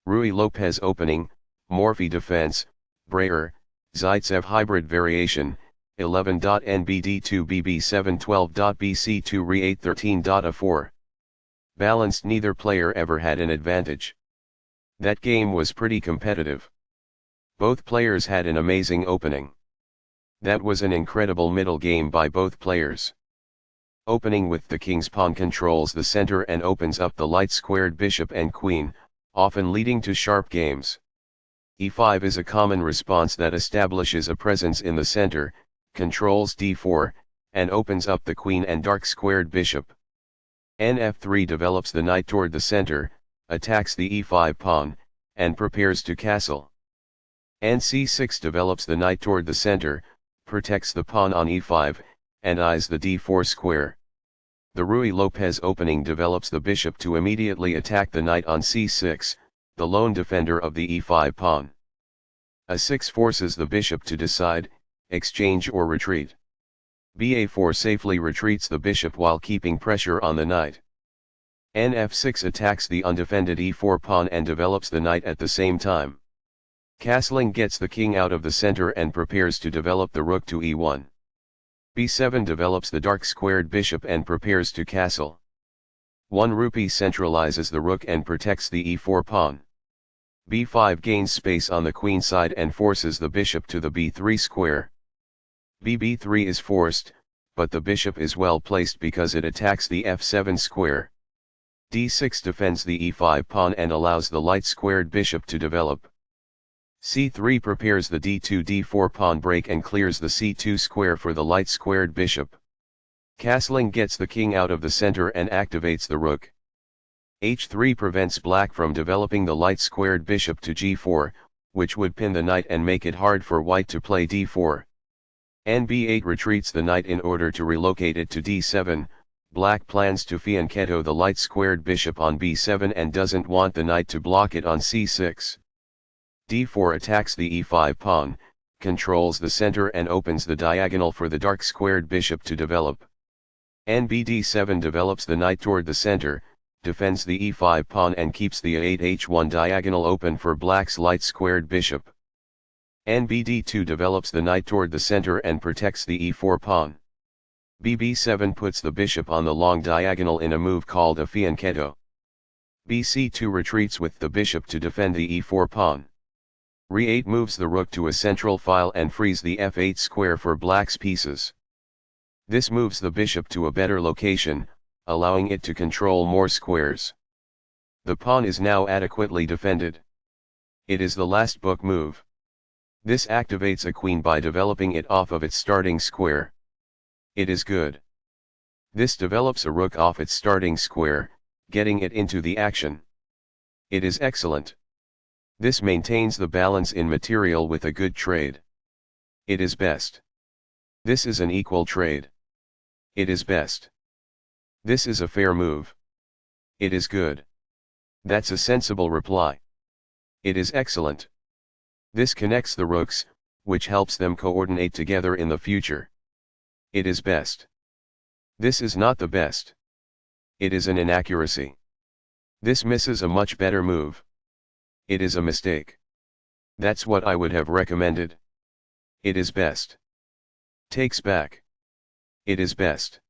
Rui Lopez opening, Morphy defense, Breyer, Zaitsev hybrid variation, 11.NBD2BB712.BC2 Re813.A4. Balanced, neither player ever had an advantage. That game was pretty competitive. Both players had an amazing opening. That was an incredible middle game by both players. Opening with the king's pawn controls the center and opens up the light-squared bishop and queen, often leading to sharp games. E5 is a common response that establishes a presence in the center, controls d4, and opens up the queen and dark-squared bishop. Nf3 develops the knight toward the center, attacks the e5 pawn, and prepares to castle. Nc6 develops the knight toward the center, protects the pawn on e5, and eyes the d4 square. The Rui Lopez opening develops the bishop to immediately attack the knight on c6, the lone defender of the e5 pawn. A6 forces the bishop to decide, exchange or retreat. Ba4 safely retreats the bishop while keeping pressure on the knight. Nf6 attacks the undefended e4 pawn and develops the knight at the same time. Castling gets the king out of the center and prepares to develop the rook to e1. B7 develops the dark-squared bishop and prepares to castle. 1 rupee centralizes the rook and protects the e4 pawn. B5 gains space on the queen side and forces the bishop to the b3 square. B3 is forced, but the bishop is well placed because it attacks the f7 square. D6 defends the e5 pawn and allows the light-squared bishop to develop. C3 prepares the d2-d4 pawn break and clears the c2 square for the light-squared bishop. Castling gets the king out of the center and activates the rook. H3 prevents black from developing the light-squared bishop to g4, which would pin the knight and make it hard for white to play d4. Nb8 retreats the knight in order to relocate it to d7. Black plans to Fianchetto the light-squared bishop on b7 and doesn't want the knight to block it on c6. d4 attacks the e5 pawn, controls the center and opens the diagonal for the dark-squared bishop to develop. Nbd7 develops the knight toward the center, defends the e5 pawn and keeps the a8h1 diagonal open for black's light-squared bishop. Nbd2 develops the knight toward the center and protects the e4 pawn. Bb7 puts the bishop on the long diagonal in a move called a Fianchetto. Bc2 retreats with the bishop to defend the e4 pawn. Re8 moves the rook to a central file and frees the f8 square for black's pieces. This moves the bishop to a better location, allowing it to control more squares. The pawn is now adequately defended. It is the last book move. This activates a queen by developing it off of its starting square. It is good. This develops a rook off its starting square, getting it into the action. It is excellent. This maintains the balance in material with a good trade. It is best. This is an equal trade. It is best. This is a fair move. It is good. That's a sensible reply. It is excellent. This connects the rooks, which helps them coordinate together in the future. It is best. This is not the best. It is an inaccuracy. This misses a much better move. It is a mistake. That's what I would have recommended. It is best. Takes back. It is best.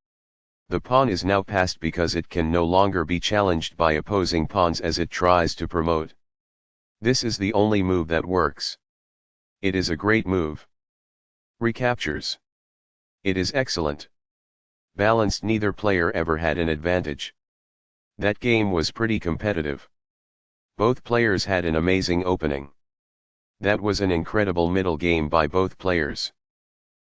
The pawn is now passed because it can no longer be challenged by opposing pawns as it tries to promote. This is the only move that works. It is a great move. Recaptures. It is excellent. Balanced, neither player ever had an advantage. That game was pretty competitive. Both players had an amazing opening. That was an incredible middle game by both players.